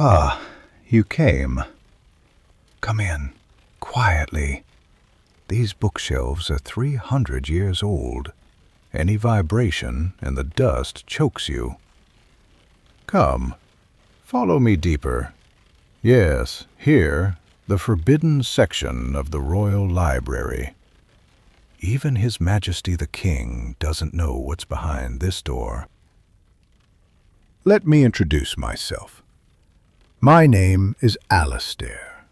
Ah, you came. Come in, quietly. These bookshelves are 300 years old. Any vibration and the dust chokes you. Come, follow me deeper. Yes, here, the forbidden section of the Royal Library. Even His Majesty the King doesn't know what's behind this door. Let me introduce myself. My name is Alistair,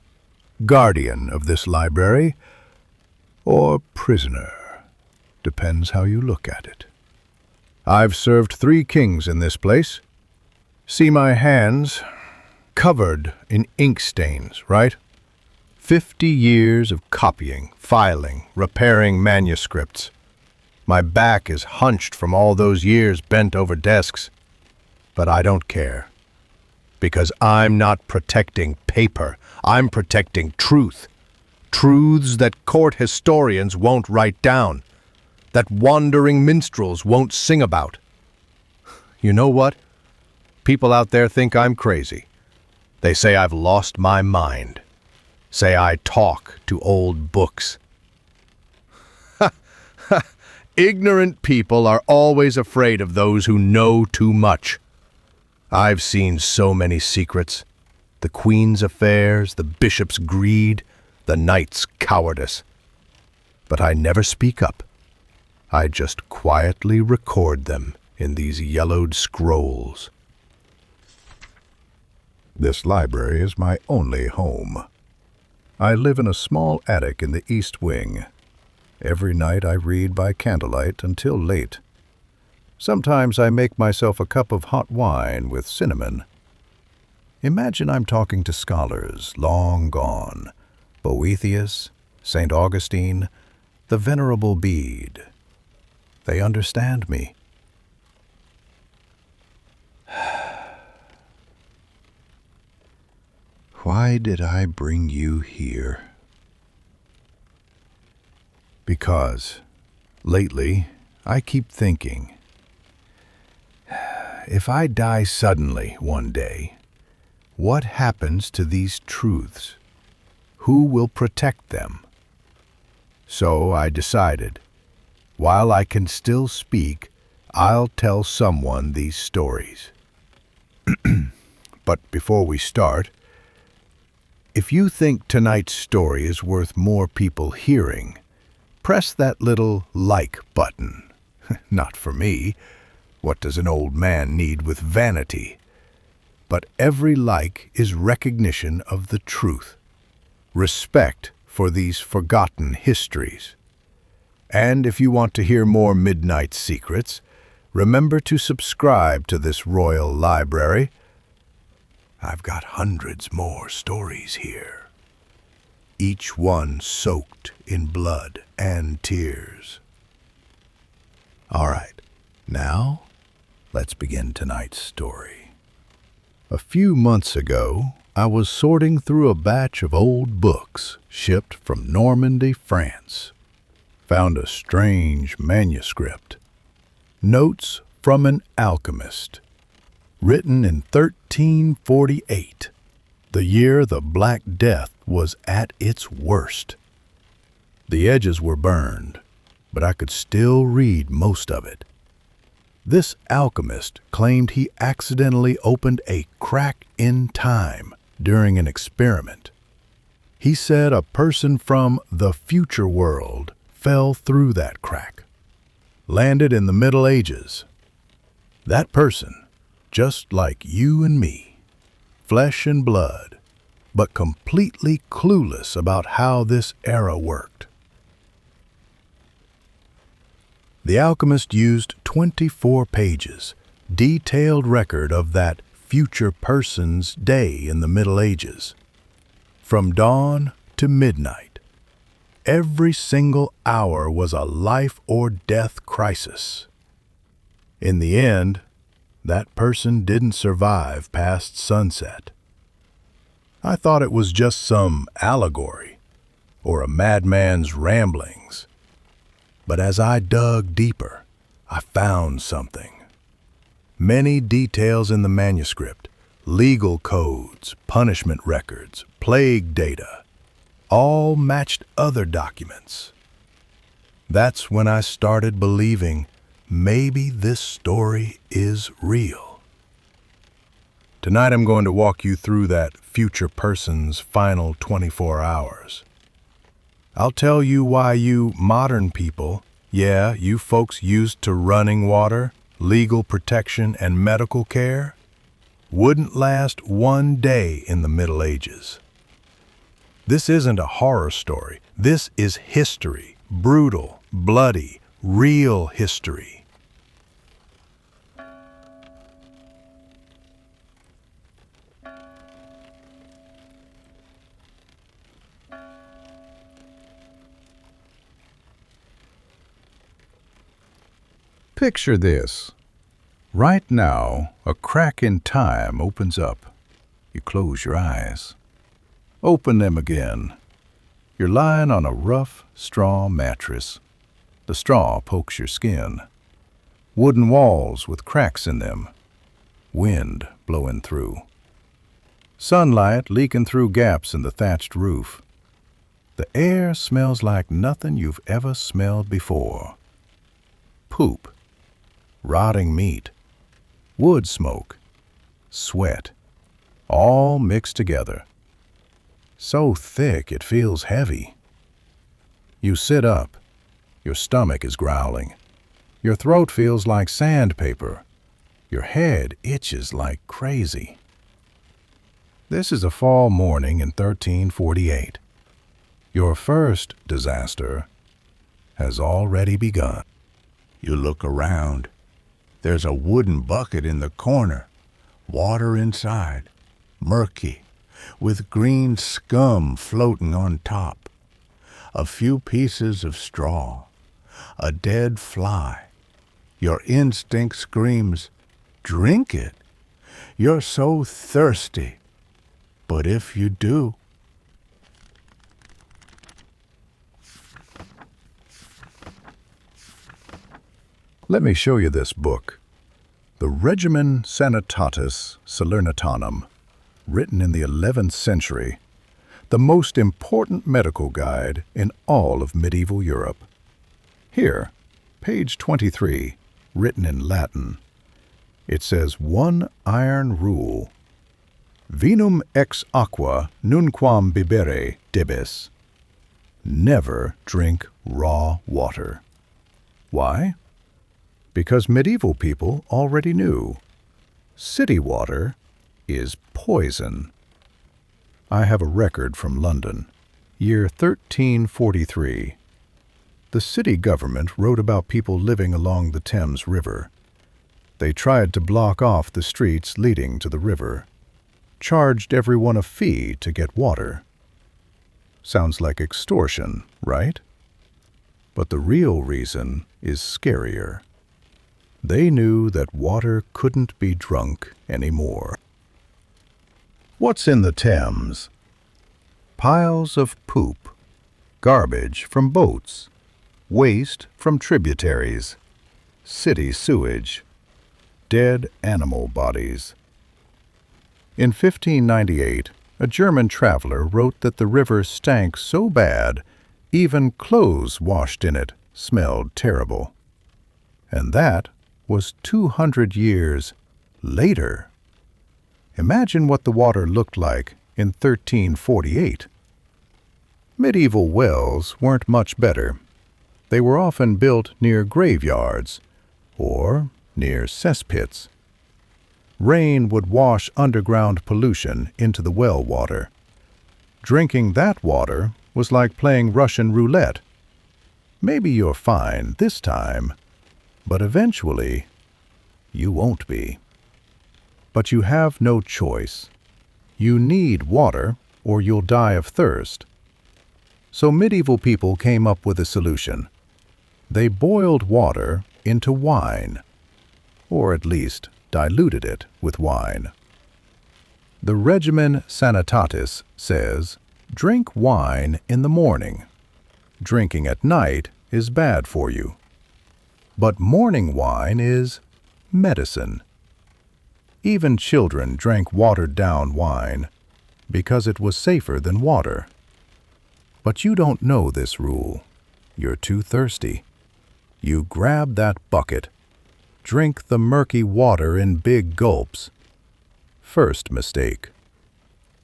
guardian of this library, or prisoner, depends how you look at it. I've served 3 kings in this place. See my hands? Covered in ink stains, right? 50 years of copying, filing, repairing manuscripts. My back is hunched from all those years bent over desks. But I don't care. Because I'm not protecting paper. I'm protecting truth. Truths that court historians won't write down. That wandering minstrels won't sing about. You know what? People out there think I'm crazy. They say I've lost my mind. Say I talk to old books. Ignorant people are always afraid of those who know too much. I've seen so many secrets. The Queen's affairs, the Bishop's greed, the Knight's cowardice. But I never speak up. I just quietly record them in these yellowed scrolls. This library is my only home. I live in a small attic in the East Wing. Every night I read by candlelight until late. Sometimes I make myself a cup of hot wine with cinnamon. Imagine I'm talking to scholars long gone, Boethius, St. Augustine, the Venerable Bede. They understand me. Why did I bring you here? Because, lately, I keep thinking, if I die suddenly one day, what happens to these truths? Who will protect them? So I decided, while I can still speak, I'll tell someone these stories. But before we start, if you think tonight's story is worth more people hearing, press that little like button. Not for me. What does an old man need with vanity? But every like is recognition of the truth, respect for these forgotten histories. And if you want to hear more midnight secrets, remember to subscribe to this royal library. I've got hundreds more stories here, each one soaked in blood and tears. All right, now let's begin tonight's story. A few months ago, I was sorting through a batch of old books shipped from Normandy, France. Found a strange manuscript. Notes from an alchemist. Written in 1348, the year the Black Death was at its worst. The edges were burned, but I could still read most of it. This alchemist claimed he accidentally opened a crack in time during an experiment. He said a person from the future world fell through that crack, landed in the Middle Ages. That person, just like you and me, flesh and blood, but completely clueless about how this era worked. The alchemist used 24 pages, detailed record of that future person's day in the Middle Ages. From dawn to midnight, every single hour was a life or death crisis. In the end, that person didn't survive past sunset. I thought it was just some allegory or a madman's ramblings. But as I dug deeper, I found something. Many details in the manuscript Legal codes, punishment records, plague data, all matched other documents. That's when I started believing maybe this story is real. Tonight I'm going to walk you through that future person's final 24 hours. I'll tell you why you modern people, yeah, you folks used to running water, legal protection, and medical care, wouldn't last one day in the Middle Ages. This isn't a horror story. This is history. Brutal, bloody, real history. Picture this. Right now, a crack in time opens up. You close your eyes. Open them again. You're lying on a rough straw mattress. The straw pokes your skin. Wooden walls with cracks in them. Wind blowing through. Sunlight leaking through gaps in the thatched roof. The air smells like nothing you've ever smelled before. Poop. Rotting meat, wood smoke, sweat, all mixed together. So thick it feels heavy. You sit up. Your stomach is growling. Your throat feels like sandpaper. Your head itches like crazy. This is a fall morning in 1348. Your first disaster has already begun. You look around. There's a wooden bucket in the corner, water inside, murky, with green scum floating on top, a few pieces of straw, a dead fly. Your instinct screams, drink it. You're so thirsty. But if you do, let me show you this book, the Regimen Sanitatis Salernitanum, written in the 11th century, the most important medical guide in all of medieval Europe. Here, page 23, written in Latin, it says one iron rule: Vinum ex aqua nunquam bibere debes. Never drink raw water. Why? Because medieval people already knew. City water is poison. I have a record from London, year 1343. The city government wrote about people living along the Thames River. They tried to block off the streets leading to the river, charged everyone a fee to get water. Sounds like extortion, right? But the real reason is scarier. They knew that water couldn't be drunk anymore. What's in the Thames? Piles of poop, garbage from boats, waste from tributaries, city sewage, dead animal bodies. In 1598, a German traveler wrote that the river stank so bad, even clothes washed in it smelled terrible. And that was 200 years later. Imagine what the water looked like in 1348. Medieval wells weren't much better. They were often built near graveyards or near cesspits. Rain would wash underground pollution into the well water. Drinking that water was like playing Russian roulette. Maybe you're fine this time, but eventually you won't be. But you have no choice. You need water or you'll die of thirst. So medieval people came up with a solution. They boiled water into wine, or at least diluted it with wine. The Regimen Sanitatis says, drink wine in the morning. Drinking at night is bad for you. But morning wine is medicine. Even children drank watered-down wine because it was safer than water. But you don't know this rule. You're too thirsty. You grab that bucket, drink the murky water in big gulps. First mistake.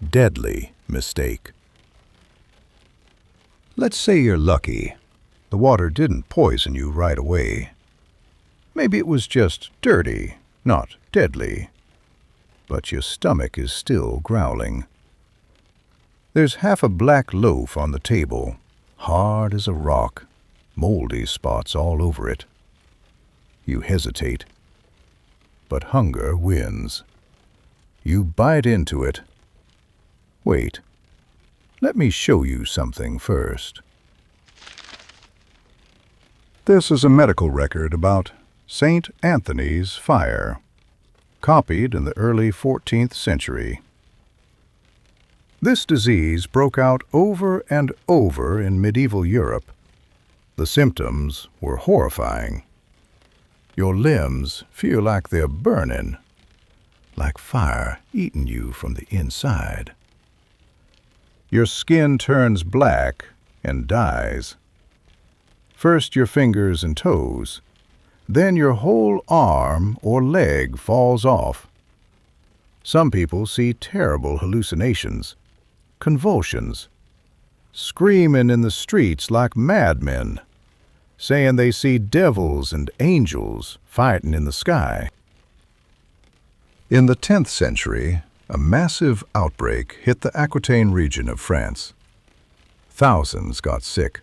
Deadly mistake. Let's say you're lucky. The water didn't poison you right away. Maybe it was just dirty, not deadly. But your stomach is still growling. There's half a black loaf on the table, hard as a rock, moldy spots all over it. You hesitate, but hunger wins. You bite into it. Wait, let me show you something first. This is a medical record about St. Anthony's fire, copied in the early 14th century. This disease broke out over and over in medieval Europe. The symptoms were horrifying. Your limbs feel like they're burning, like fire eating you from the inside. Your skin turns black and dies. First your fingers and toes, then your whole arm or leg falls off. Some people see terrible hallucinations, convulsions, screaming in the streets like madmen, saying they see devils and angels fighting in the sky. In the 10th century, a massive outbreak hit the Aquitaine region of France. Thousands got sick.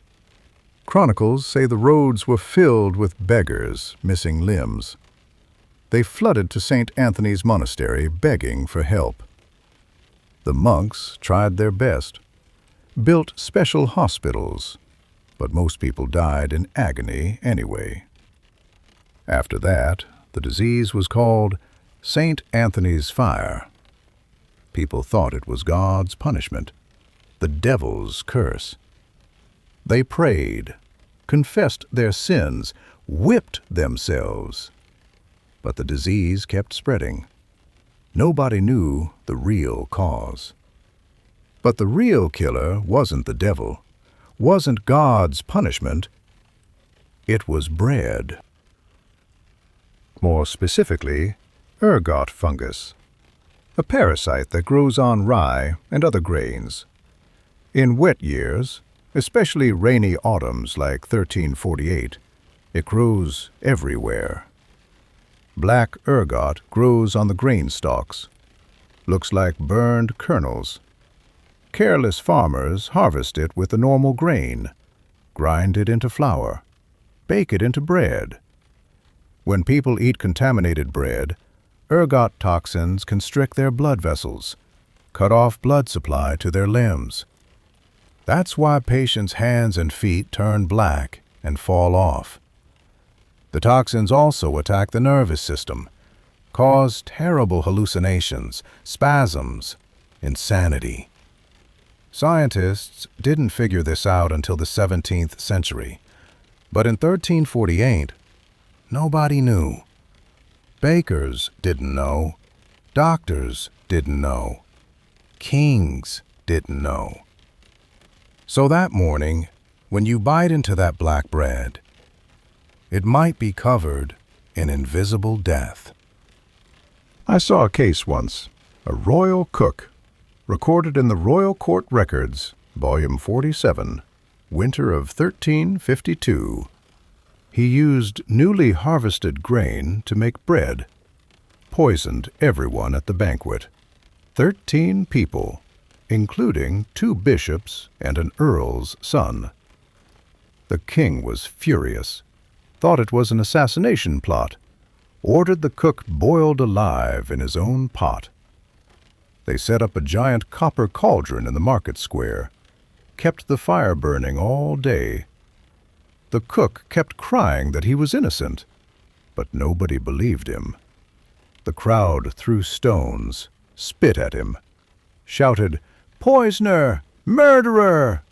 Chronicles say the roads were filled with beggars missing limbs. They flooded to St. Anthony's Monastery begging for help. The monks tried their best, built special hospitals, but most people died in agony anyway. After that, the disease was called St. Anthony's fire. People thought it was God's punishment, the devil's curse. They prayed, confessed their sins, whipped themselves. But the disease kept spreading. Nobody knew the real cause. But the real killer wasn't the devil, wasn't God's punishment. It was bread. More specifically, ergot fungus, a parasite that grows on rye and other grains. In wet years, especially rainy autumns like 1348, it grows everywhere. Black ergot grows on the grain stalks. Looks like burned kernels. Careless farmers harvest it with the normal grain, grind it into flour, bake it into bread. When people eat contaminated bread, ergot toxins constrict their blood vessels, cut off blood supply to their limbs. That's why patients' hands and feet turn black and fall off. The toxins also attack the nervous system, cause terrible hallucinations, spasms, insanity. Scientists didn't figure this out until the 17th century, but in 1348, nobody knew. Bakers didn't know. Doctors didn't know. Kings didn't know. So that morning, when you bite into that black bread, it might be covered in invisible death. I saw a case once, a royal cook, recorded in the Royal Court Records, Volume 47, winter of 1352. He used newly harvested grain to make bread, poisoned everyone at the banquet, 13 people, including 2 bishops and an earl's son. The king was furious, thought it was an assassination plot, ordered the cook boiled alive in his own pot. They set up a giant copper cauldron in the market square, kept the fire burning all day. The cook kept crying that he was innocent, but nobody believed him. The crowd threw stones, spit at him, shouted, "Poisoner! Murderer!"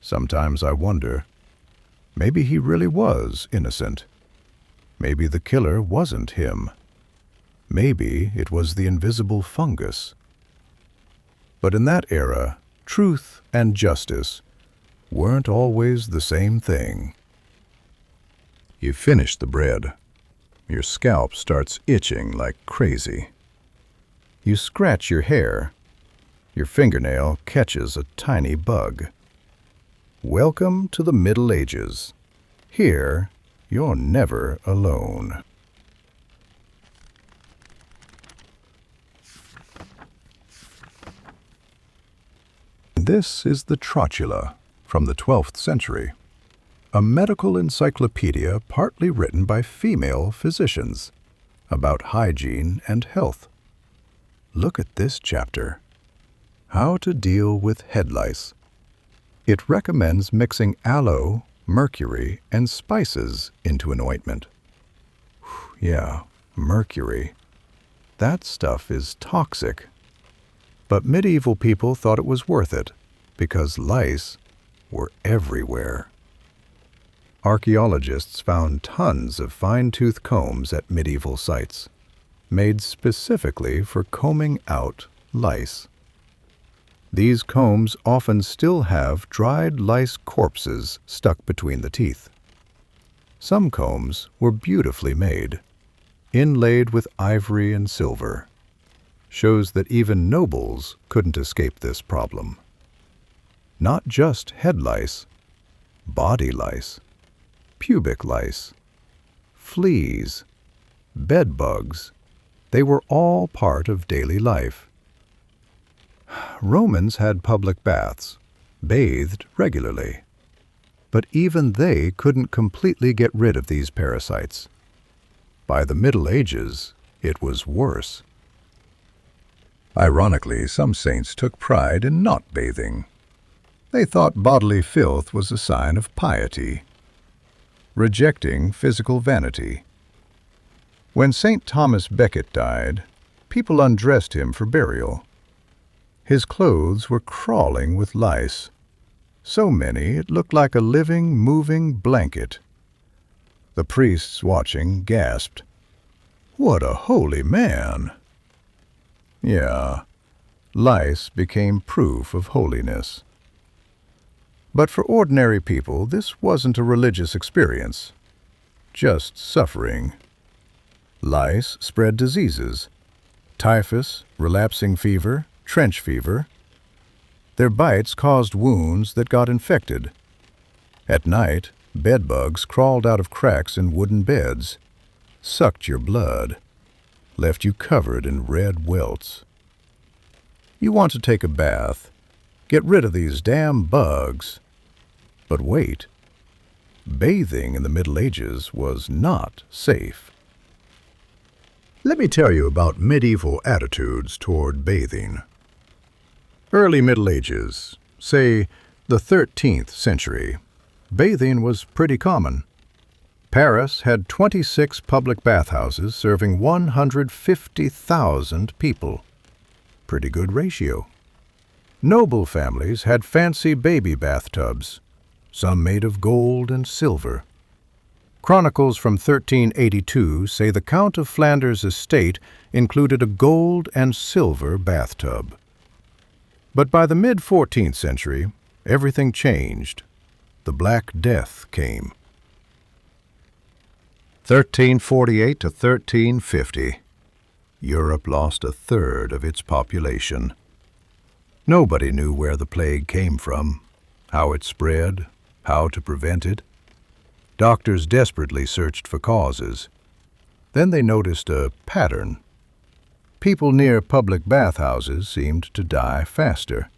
Sometimes I wonder, maybe he really was innocent. Maybe the killer wasn't him. Maybe it was the invisible fungus. But in that era, truth and justice weren't always the same thing. You finish the bread. Your scalp starts itching like crazy. You scratch your hair. Your fingernail catches a tiny bug. Welcome to the Middle Ages. Here, you're never alone. This is the Trotula from the 12th century, a medical encyclopedia partly written by female physicians about hygiene and health. Look at this chapter. How to deal with head lice. It recommends mixing aloe, mercury, and spices into an ointment. Yeah, mercury. That stuff is toxic. But medieval people thought it was worth it because lice were everywhere. Archaeologists found tons of fine-tooth combs at medieval sites, made specifically for combing out lice. These combs often still have dried lice corpses stuck between the teeth. Some combs were beautifully made, inlaid with ivory and silver. Shows that even nobles couldn't escape this problem. Not just head lice, body lice, pubic lice, fleas, bed bugs, they were all part of daily life. Romans had public baths, bathed regularly. But even they couldn't completely get rid of these parasites. By the Middle Ages, it was worse. Ironically, some saints took pride in not bathing. They thought bodily filth was a sign of piety, rejecting physical vanity. When St. Thomas Becket died, people undressed him for burial. His clothes were crawling with lice. So many it looked like a living, moving blanket. The priests watching gasped, "What a holy man!" Yeah, lice became proof of holiness. But for ordinary people, this wasn't a religious experience, just suffering. Lice spread diseases: typhus, relapsing fever, trench fever. Their bites caused wounds that got infected. At night, bed bugs crawled out of cracks in wooden beds, sucked your blood, left you covered in red welts. You want to take a bath, get rid of these damn bugs. But wait, bathing in the Middle Ages was not safe. Let me tell you about medieval attitudes toward bathing. Early Middle Ages, say the 13th century, bathing was pretty common. Paris had 26 public bathhouses serving 150,000 people. Pretty good ratio. Noble families had fancy baby bathtubs, some made of gold and silver. Chronicles from 1382 say the Count of Flanders' estate included a gold and silver bathtub. But by the mid-14th century, everything changed. The Black Death came. 1348 to 1350. Europe lost a third of its population. Nobody knew where the plague came from, how it spread, how to prevent it. Doctors desperately searched for causes. Then they noticed a pattern. People near public bathhouses seemed to die faster.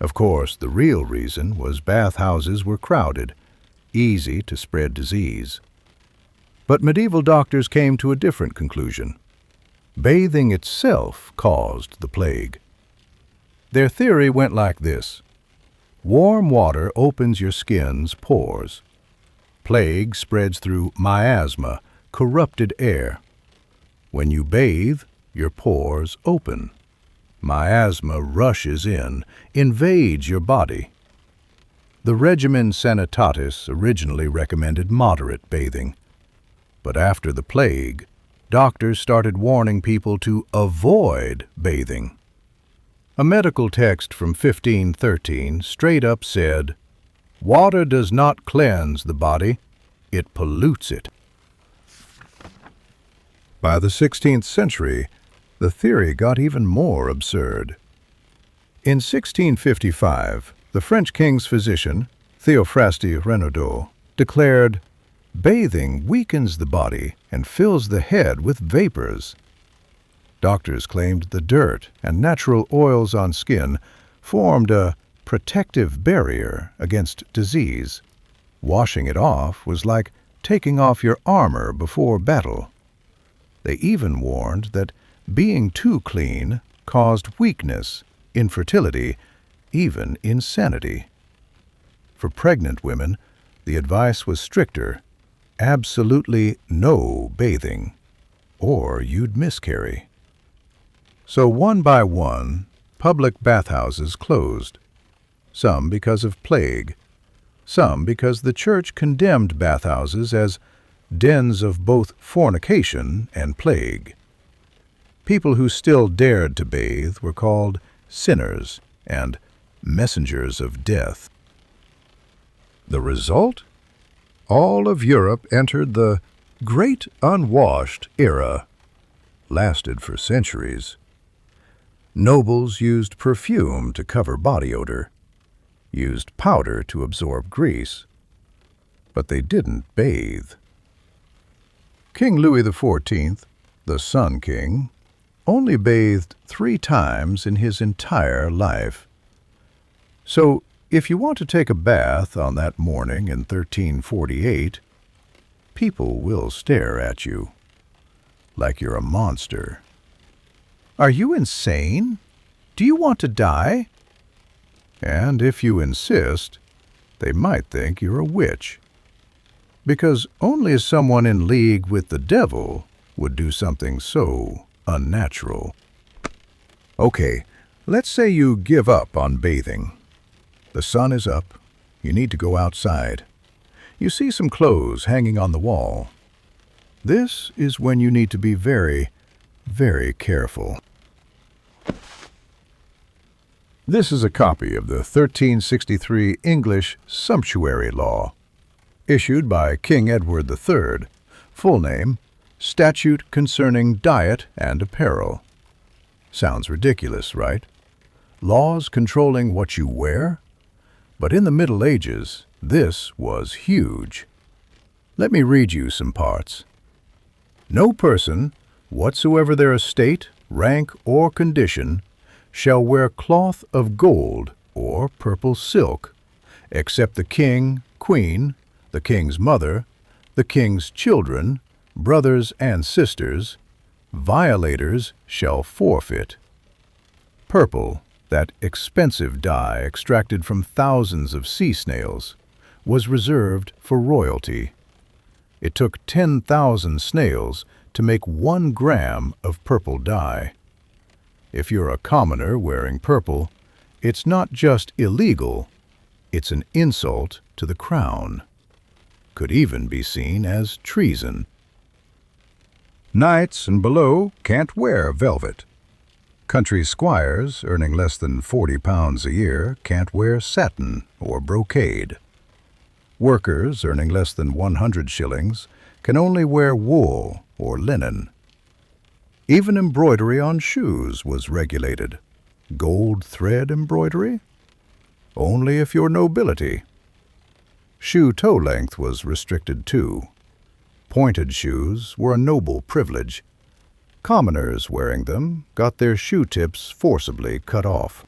Of course, the real reason was bathhouses were crowded, easy to spread disease. But medieval doctors came to a different conclusion. Bathing itself caused the plague. Their theory went like this. Warm water opens your skin's pores. Plague spreads through miasma, corrupted air. When you bathe, your pores open. Miasma rushes in, invades your body. The regimen sanitatis originally recommended moderate bathing. But after the plague, doctors started warning people to avoid bathing. A medical text from 1513 straight up said, "Water does not cleanse the body, it pollutes it." By the 16th century, the theory got even more absurd. In 1655, the French king's physician, Théophraste Renaudot, declared, "Bathing weakens the body and fills the head with vapors." Doctors claimed the dirt and natural oils on skin formed a protective barrier against disease. Washing it off was like taking off your armor before battle. They even warned that being too clean caused weakness, infertility, even insanity. For pregnant women, the advice was stricter: absolutely no bathing, or you'd miscarry. So one by one, public bathhouses closed, some because of plague, some because the church condemned bathhouses as dens of both fornication and plague. People who still dared to bathe were called sinners and messengers of death. The result? All of Europe entered the Great Unwashed era. Lasted for centuries. Nobles used perfume to cover body odor, used powder to absorb grease, but they didn't bathe. King Louis XIV, the Sun King, only bathed 3 times in his entire life. So, if you want to take a bath on that morning in 1348, people will stare at you like you're a monster. "Are you insane? Do you want to die?" And if you insist, they might think you're a witch. Because only someone in league with the devil would do something so unnatural. Okay, let's say you give up on bathing. The sun is up. You need to go outside. You see some clothes hanging on the wall. This is when you need to be very, very careful. This is a copy of the 1363 English Sumptuary Law, issued by King Edward III, full name, Statute Concerning Diet and Apparel. Sounds ridiculous, right? Laws controlling what you wear? But in the Middle Ages, this was huge. Let me read you some parts. "No person, whatsoever their estate, rank, or condition, shall wear cloth of gold or purple silk, except the king, queen, the king's mother, the king's children, brothers and sisters. Violators shall forfeit." Purple, that expensive dye extracted from thousands of sea snails, was reserved for royalty. It took 10,000 snails to make 1 gram of purple dye. If you're a commoner wearing purple, it's not just illegal, it's an insult to the crown. Could even be seen as treason. Knights and below can't wear velvet. Country squires earning less than £40 a year can't wear satin or brocade. Workers earning less than 100 shillings can only wear wool or linen. Even embroidery on shoes was regulated. Gold thread embroidery? Only if you're nobility. Shoe toe length was restricted too. Pointed shoes were a noble privilege. Commoners wearing them got their shoe tips forcibly cut off.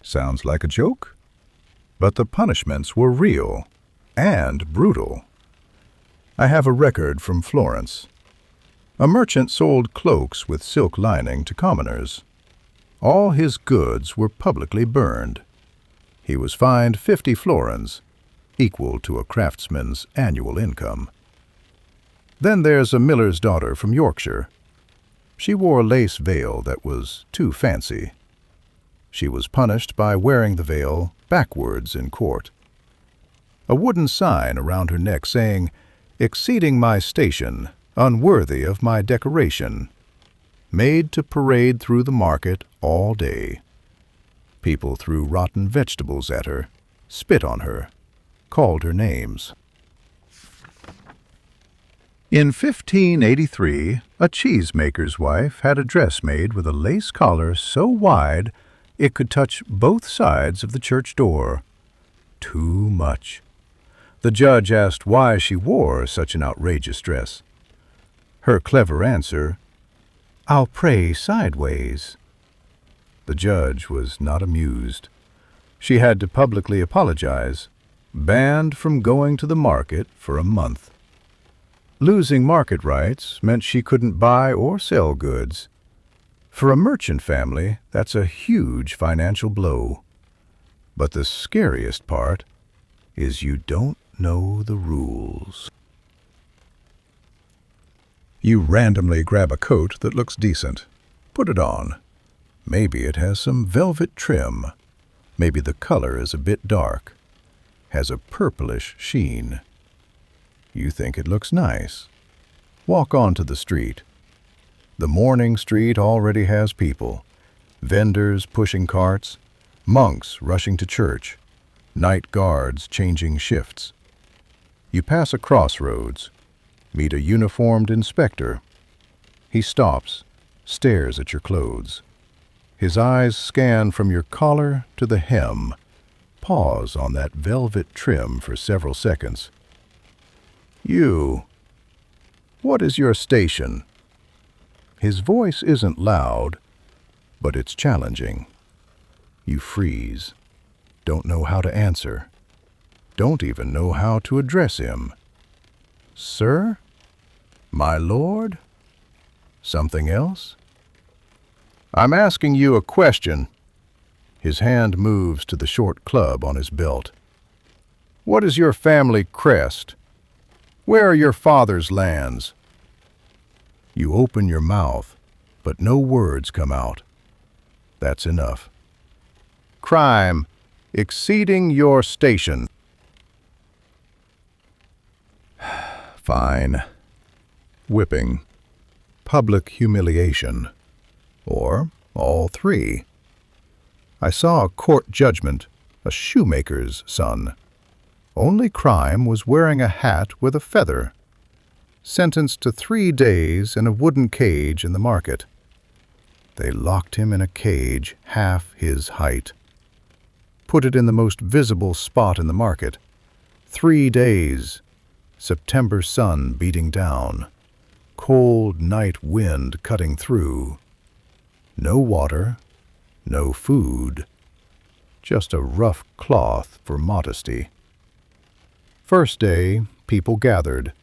Sounds like a joke? But the punishments were real and brutal. I have a record from Florence. A merchant sold cloaks with silk lining to commoners. All his goods were publicly burned. He was fined 50 florins, equal to a craftsman's annual income. Then there's a miller's daughter from Yorkshire. She wore a lace veil that was too fancy. She was punished by wearing the veil backwards in court. A wooden sign around her neck saying, "Exceeding my station, unworthy of my decoration, made to parade through the market all day. People threw rotten vegetables at her, spit on her, called her names. In 1583, a cheesemaker's wife had a dress made with a lace collar so wide it could touch both sides of the church door. Too much. The judge asked why she wore such an outrageous dress. Her clever answer, "I'll pray sideways." The judge was not amused. She had to publicly apologize, banned from going to the market for a month. Losing market rights meant she couldn't buy or sell goods. For a merchant family, that's a huge financial blow. But the scariest part is you don't know the rules. You randomly grab a coat that looks decent. Put it on. Maybe it has some velvet trim. Maybe the color is a bit dark. Has a purplish sheen. You think it looks nice. Walk onto the street. The morning street already has people. Vendors pushing carts, monks rushing to church, night guards changing shifts. You pass a crossroads, meet a uniformed inspector. He stops, stares at your clothes. His eyes scan from your collar to the hem, pause on that velvet trim for several seconds. You. What is your station? His voice isn't loud, but it's challenging. You freeze. Don't know how to answer. Don't even know how to address him. Sir? My lord? Something else? I'm asking you a question. His hand moves to the short club on his belt. What is your family crest? Where are your father's lands? You open your mouth, but no words come out. That's enough. Crime, exceeding your station. Fine. Whipping. Public humiliation. Or all three. I saw a court judgment, a shoemaker's son. Only crime was wearing a hat with a feather. Sentenced to 3 days in a wooden cage in the market. They locked him in a cage half his height. Put it in the most visible spot in the market. 3 days. September sun beating down. Cold night wind cutting through. No water, no food. Just a rough cloth for modesty. First day, people gathered,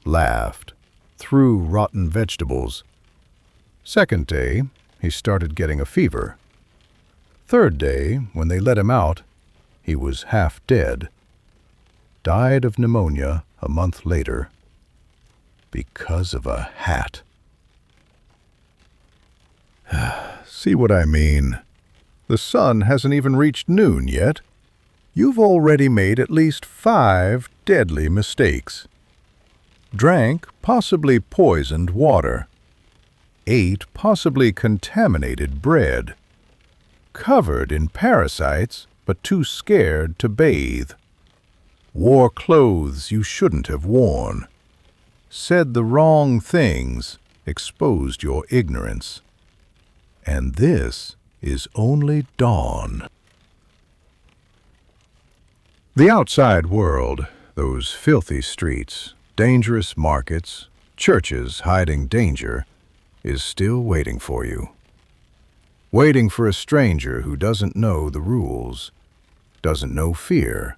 laughed, threw rotten vegetables. Second day, he started getting a fever. Third day, when they let him out, he was half dead. Died of pneumonia a month later. Because of a hat. See what I mean? The sun hasn't even reached noon yet. You've already made at least 5 deadly mistakes. Drank possibly poisoned water. Ate possibly contaminated bread. Covered in parasites, but too scared to bathe. Wore clothes you shouldn't have worn. Said the wrong things, exposed your ignorance. And this is only dawn. The outside world, those filthy streets, dangerous markets, churches hiding danger, is still waiting for you. Waiting for a stranger who doesn't know the rules, doesn't know fear,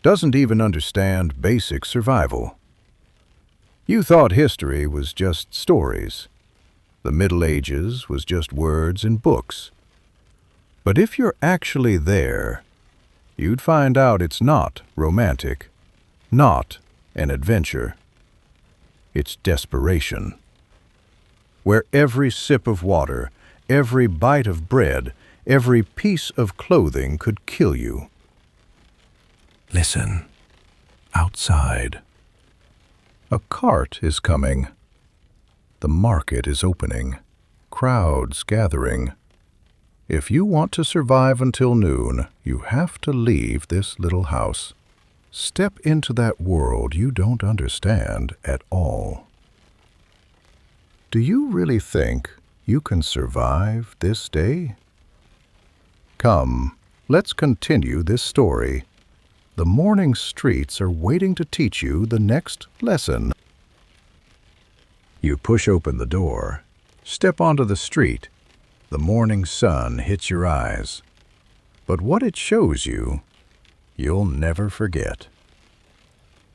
doesn't even understand basic survival. You thought history was just stories. The Middle Ages was just words in books. But if you're actually there, you'd find out it's not romantic, not an adventure. It's desperation. Where every sip of water, every bite of bread, every piece of clothing could kill you. Listen. Outside. A cart is coming. The market is opening. Crowds gathering. If you want to survive until noon, you have to leave this little house. Step into that world you don't understand at all. Do you really think you can survive this day? Come, let's continue this story. The morning streets are waiting to teach you the next lesson. You push open the door, step onto the street. The morning sun hits your eyes. But what it shows you, you'll never forget.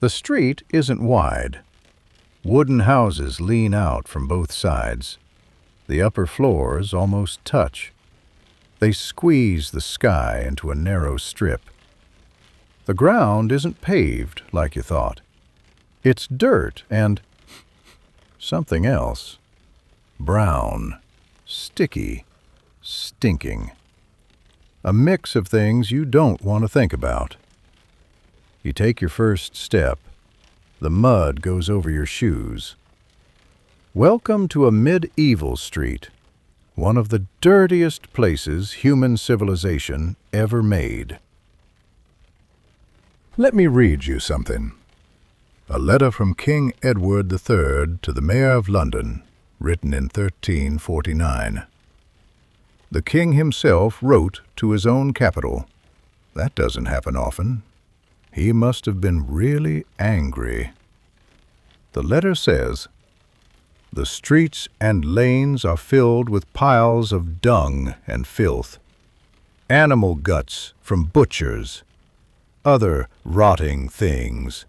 The street isn't wide. Wooden houses lean out from both sides. The upper floors almost touch. They squeeze the sky into a narrow strip. The ground isn't paved like you thought. It's dirt and something else. Brown, sticky, stinking. A mix of things you don't want to think about. You take your first step. The mud goes over your shoes. Welcome to a medieval street, one of the dirtiest places human civilization ever made. Let me read you something. A letter from King Edward III to the Mayor of London, written in 1349. The king himself wrote to his own capital. That doesn't happen often. He must have been really angry. The letter says, "The streets and lanes are filled with piles of dung and filth, animal guts from butchers, other rotting things.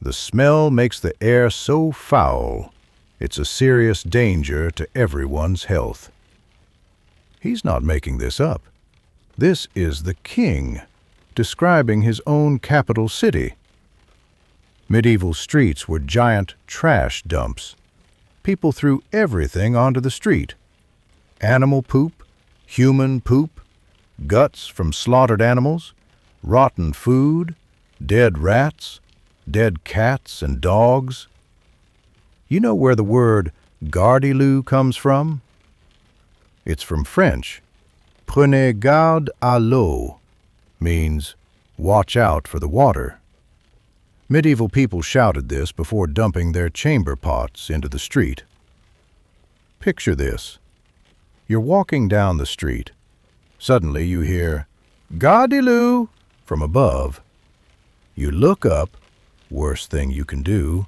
The smell makes the air so foul, it's a serious danger to everyone's health." He's not making this up. This is the king, describing his own capital city. Medieval streets were giant trash dumps. People threw everything onto the street. Animal poop, human poop, guts from slaughtered animals, rotten food, dead rats, dead cats and dogs. You know where the word garde-loup comes from? It's from French. Prenez garde à l'eau means watch out for the water. Medieval people shouted this before dumping their chamber pots into the street. Picture this. You're walking down the street. Suddenly you hear, "Garde-loup!" from above. You look up, worst thing you can do,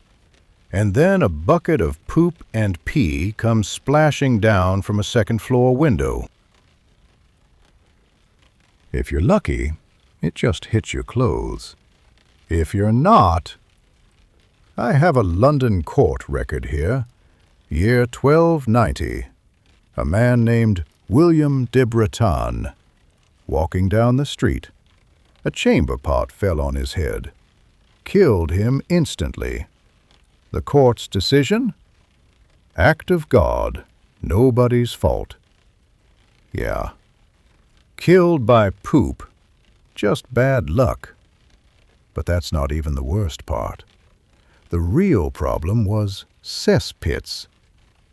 and then a bucket of poop and pee comes splashing down from a second-floor window. If you're lucky, it just hits your clothes. If you're not, I have a London court record here, year 1290. A man named William de Breton, walking down the street. A chamber pot fell on his head. Killed him instantly. The court's decision? Act of God, nobody's fault. Yeah. Killed by poop, just bad luck. But that's not even the worst part. The real problem was cesspits.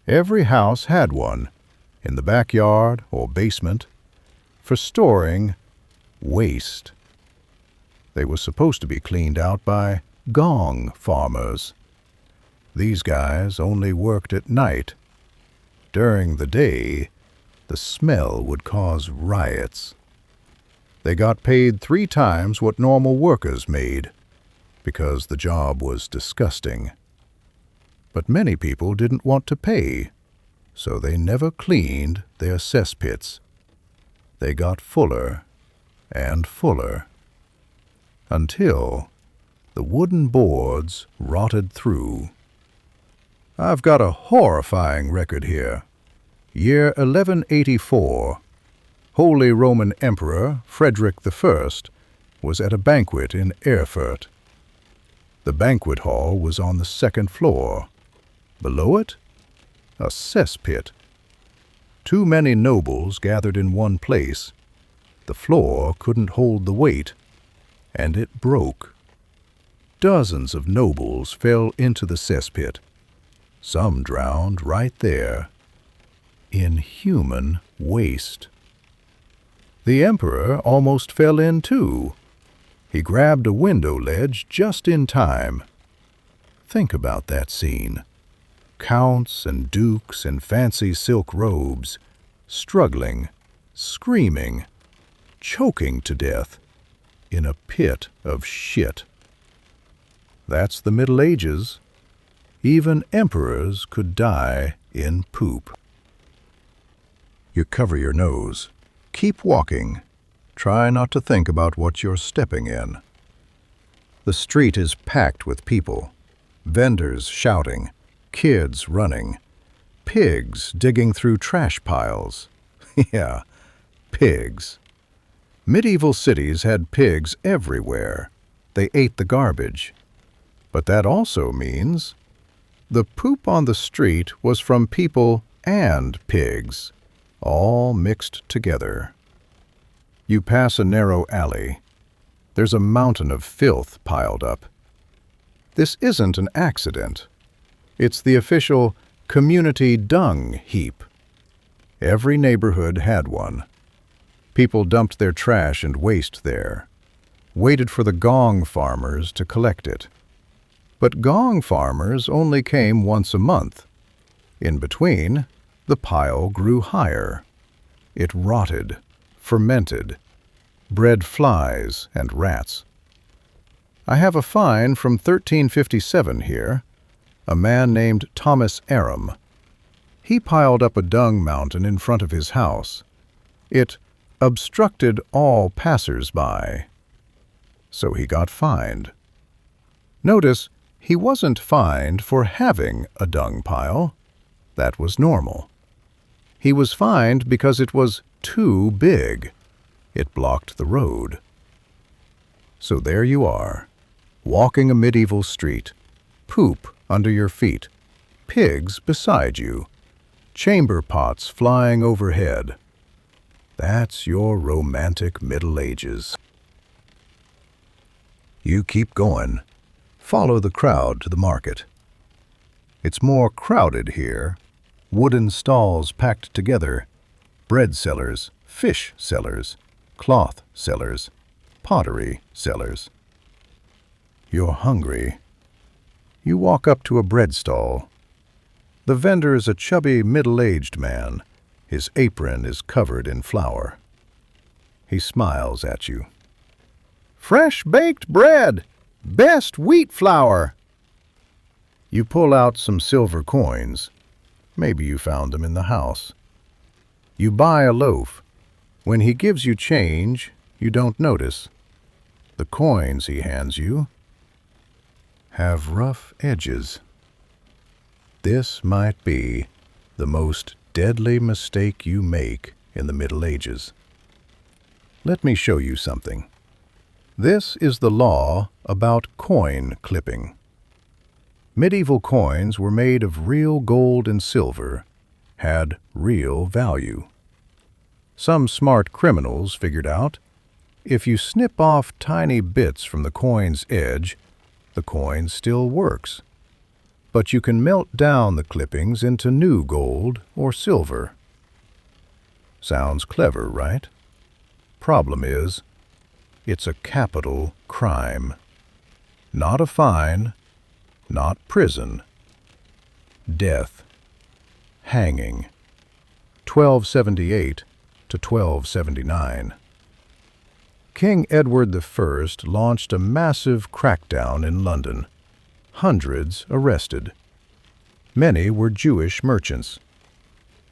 Every house had one, in the backyard or basement, for storing waste. They were supposed to be cleaned out by gong farmers. These guys only worked at night. During the day, the smell would cause riots. They got paid 3 times what normal workers made, because the job was disgusting. But many people didn't want to pay, so they never cleaned their cesspits. They got fuller and fuller, until the wooden boards rotted through. I've got a horrifying record here. Year 1184. Holy Roman Emperor Frederick I was at a banquet in Erfurt. The banquet hall was on the 2nd floor. Below it, a cesspit. Too many nobles gathered in one place. The floor couldn't hold the weight, and it broke. Dozens of nobles fell into the cesspit. Some drowned right there, in human waste. The emperor almost fell in too. He grabbed a window ledge just in time. Think about that scene. Counts and dukes in fancy silk robes, struggling, screaming, choking to death in a pit of shit. That's the Middle Ages. Even emperors could die in poop. You cover your nose. Keep walking. Try not to think about what you're stepping in. The street is packed with people. Vendors shouting, kids running, pigs digging through trash piles. Yeah, pigs. Medieval cities had pigs everywhere. They ate the garbage. But that also means the poop on the street was from people and pigs, all mixed together. You pass a narrow alley. There's a mountain of filth piled up. This isn't an accident. It's the official community dung heap. Every neighborhood had one. People dumped their trash and waste there, waited for the gong farmers to collect it. But gong farmers only came once a month. In between, the pile grew higher. It rotted, fermented, bred flies and rats. I have a find from 1357 here, a man named Thomas Aram. He piled up a dung mountain in front of his house. It obstructed all passers-by. So he got fined. Notice, he wasn't fined for having a dung pile. That was normal. He was fined because it was too big. It blocked the road. So there you are, walking a medieval street, poop under your feet, pigs beside you, chamber pots flying overhead. That's your romantic Middle Ages. You keep going. Follow the crowd to the market. It's more crowded here. Wooden stalls packed together. Bread sellers, fish sellers, cloth sellers, pottery sellers. You're hungry. You walk up to a bread stall. The vendor is a chubby, middle-aged man. His apron is covered in flour. He smiles at you. "Fresh baked bread! Best wheat flour!" You pull out some silver coins. Maybe you found them in the house. You buy a loaf. When he gives you change, you don't notice. The coins he hands you have rough edges. This might be the most deadly mistake you make in the Middle Ages. Let me show you something. This is the law about coin clipping. Medieval coins were made of real gold and silver, had real value. Some smart criminals figured out if you snip off tiny bits from the coin's edge, the coin still works. But you can melt down the clippings into new gold or silver. Sounds clever, right? Problem is, it's a capital crime. Not a fine, not prison. Death. Hanging. 1278 to 1279. King Edward I launched a massive crackdown in London. Hundreds arrested. Many were Jewish merchants.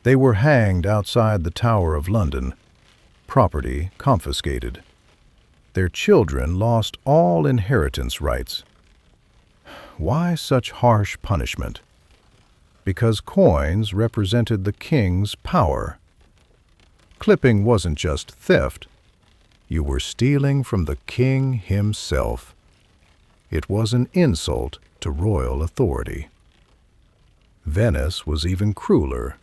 They were hanged outside the Tower of London, property confiscated. Their children lost all inheritance rights. Why such harsh punishment? Because coins represented the king's power. Clipping wasn't just theft. You were stealing from the king himself. It was an insult to royal authority. Venice was even crueler.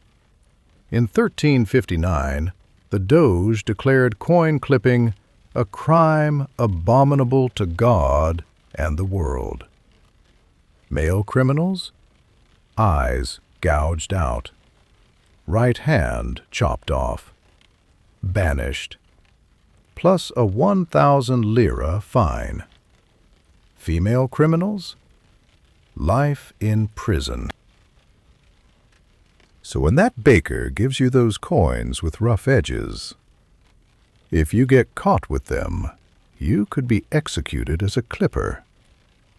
In 1359, the Doge declared coin clipping a crime abominable to God and the world. Male criminals? Eyes gouged out. Right hand chopped off. Banished. Plus a 1,000 lira fine. Female criminals? Life in prison. So when that baker gives you those coins with rough edges, if you get caught with them, you could be executed as a clipper.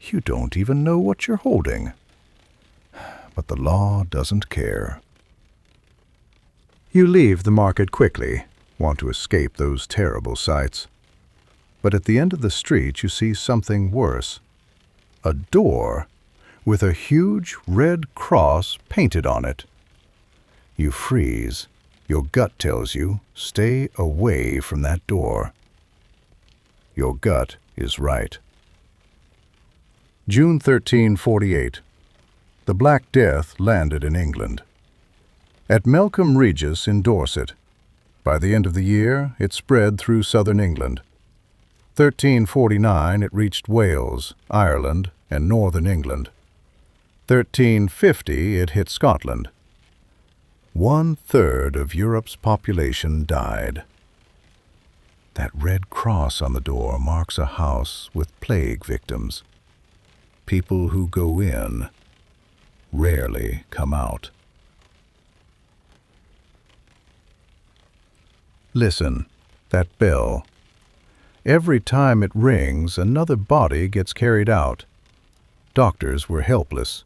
You don't even know what you're holding. But the law doesn't care. You leave the market quickly, want to escape those terrible sights. But at the end of the street you see something worse. A door with a huge red cross painted on it. You freeze. Your gut tells you, stay away from that door. Your gut is right. June 1348. The Black Death landed in England. At Melcombe Regis in Dorset. By the end of the year, it spread through southern England. 1349, it reached Wales, Ireland, and northern England. 1350, it hit Scotland. 1/3 of Europe's population died. That red cross on the door marks a house with plague victims. People who go in rarely come out. Listen, that bell. Every time it rings, another body gets carried out. Doctors were helpless.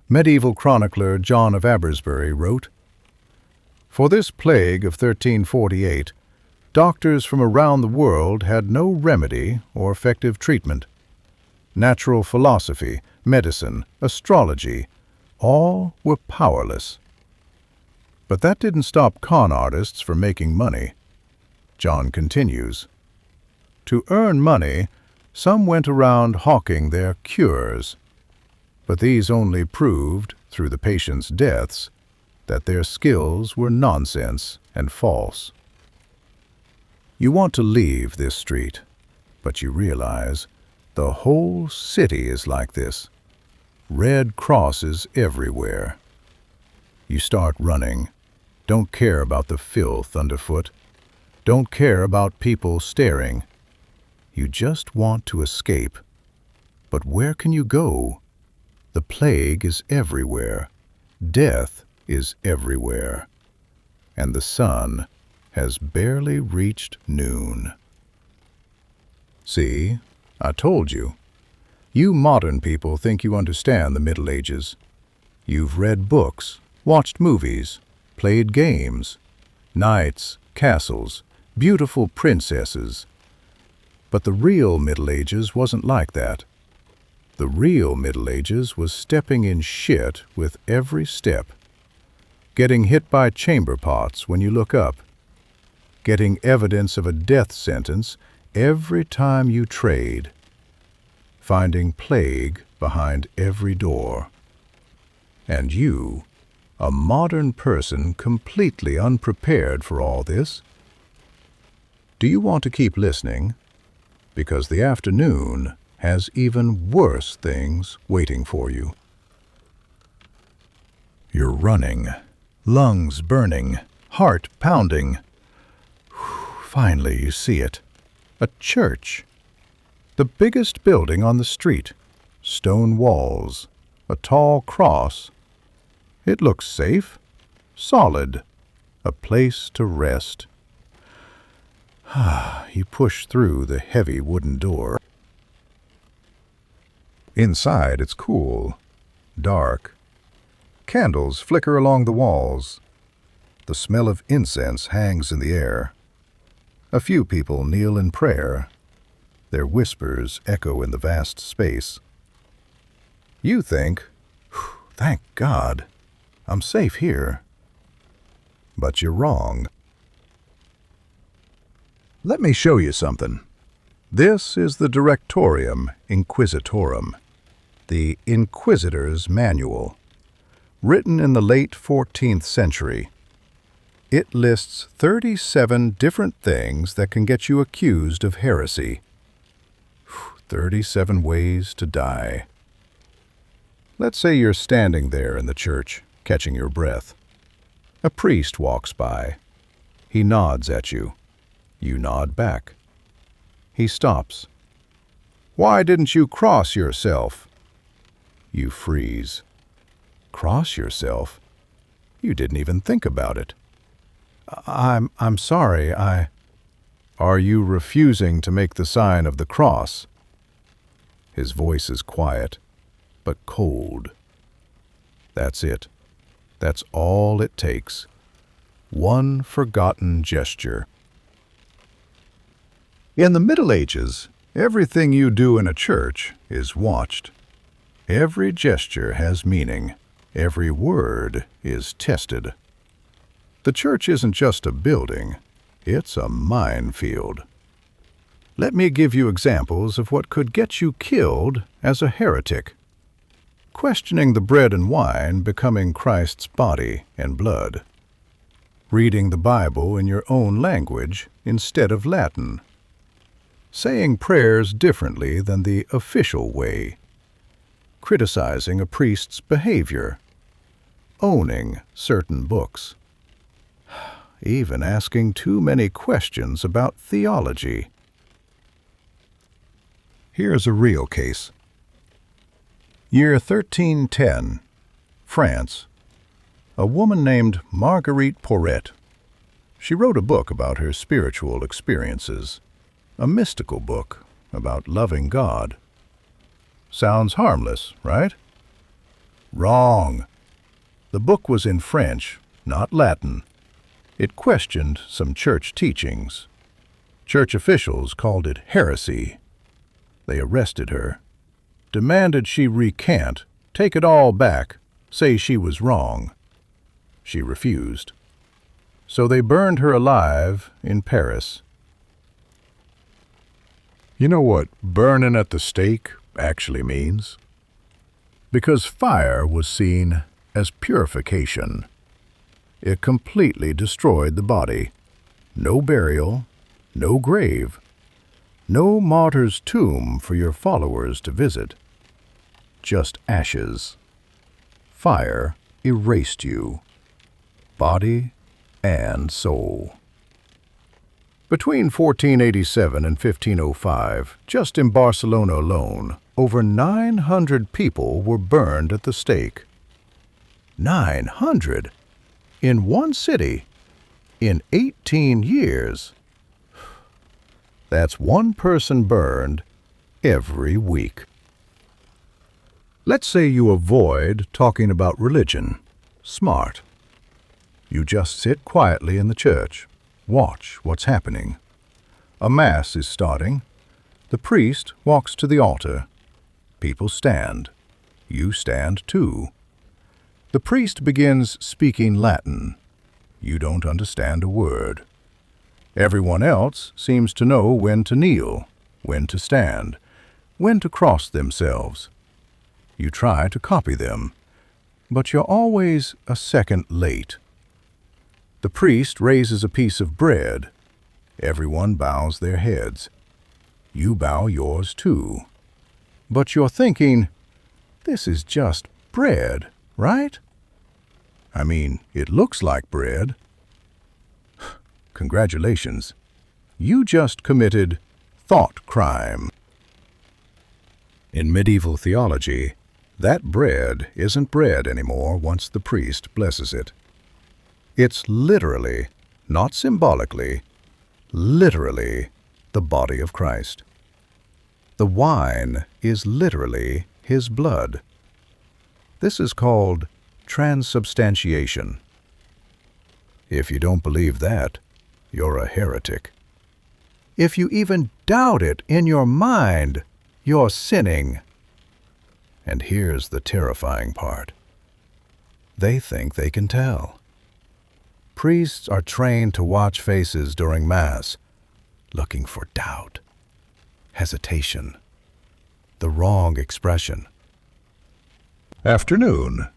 Medieval chronicler John of Abersbury wrote, "For this plague of 1348, doctors from around the world had no remedy or effective treatment. Natural philosophy, medicine, astrology, all were powerless." But that didn't stop con artists from making money. John continues, "To earn money, some went around hawking their cures. But these only proved, through the patients' deaths, that their skills were nonsense and false." You want to leave this street, but you realize the whole city is like this. Red crosses everywhere. You start running. Don't care about the filth underfoot. Don't care about people staring. You just want to escape. But where can you go? The plague is everywhere. Death is everywhere. And the sun has barely reached noon. See, I told you. You modern people think you understand the Middle Ages. You've read books, watched movies, played games, knights, castles, beautiful princesses. But the real Middle Ages wasn't like that. The real Middle Ages was stepping in shit with every step. Getting hit by chamber pots when you look up. Getting evidence of a death sentence every time you trade. Finding plague behind every door. And you, a modern person completely unprepared for all this. Do you want to keep listening? Because the afternoon has even worse things waiting for you. You're running, lungs burning, heart pounding. Finally you see it. A church. The biggest building on the street. Stone walls. A tall cross. It looks safe. Solid. A place to rest. You push through the heavy wooden door. Inside it's cool. Dark. Candles flicker along the walls. The smell of incense hangs in the air. A few people kneel in prayer. Their whispers echo in the vast space. You think, "Thank God, I'm safe here." But you're wrong. Let me show you something. This is the Directorium Inquisitorum, the Inquisitor's Manual, written in the late 14th century. It lists 37 different things that can get you accused of heresy. 37 ways to die. Let's say you're standing there in the church, catching your breath. A priest walks by. He nods at you. You nod back. He stops. "Why didn't you cross yourself?" You freeze. Cross yourself? You didn't even think about it. I'm sorry, Are you refusing to make the sign of the cross?" His voice is quiet, but cold. That's it. That's all it takes. One forgotten gesture. In the Middle Ages, everything you do in a church is watched. Every gesture has meaning. Every word is tested. The church isn't just a building. It's a minefield. Let me give you examples of what could get you killed as a heretic. Questioning the bread and wine becoming Christ's body and blood. Reading the Bible in your own language instead of Latin. Saying prayers differently than the official way. Criticizing a priest's behavior. Owning certain books. Even asking too many questions about theology. Here's a real case. Year 1310, France. A woman named Marguerite Porret. She wrote a book about her spiritual experiences. A mystical book about loving God. Sounds harmless, right? Wrong. The book was in French, not Latin. It questioned some church teachings. Church officials called it heresy. They arrested her, demanded she recant, take it all back, say she was wrong. She refused. So they burned her alive in Paris. You know what burning at the stake actually means? Because fire was seen as purification. It completely destroyed the body. No burial, no grave, no martyr's tomb for your followers to visit. Just ashes. Fire erased you, body and soul. Between 1487 and 1505, just in Barcelona alone, over 900 people were burned at the stake. 900! In one city, in 18 years. That's one person burned every week. Let's say you avoid talking about religion. Smart. You just sit quietly in the church. Watch what's happening. A mass is starting. The priest walks to the altar. People stand. You stand too. The priest begins speaking Latin. You don't understand a word. Everyone else seems to know when to kneel, when to stand, when to cross themselves. You try to copy them, but you're always a second late. The priest raises a piece of bread. Everyone bows their heads. You bow yours too. But you're thinking, this is just bread, right? I mean, it looks like bread. Congratulations. You just committed thought crime. In medieval theology, that bread isn't bread anymore once the priest blesses it. It's literally, not symbolically, literally the body of Christ. The wine is literally his blood. This is called transubstantiation. If you don't believe that, you're a heretic. If you even doubt it in your mind, you're sinning. And here's the terrifying part. They think they can tell. Priests are trained to watch faces during Mass, looking for doubt, hesitation, the wrong expression. Afternoon.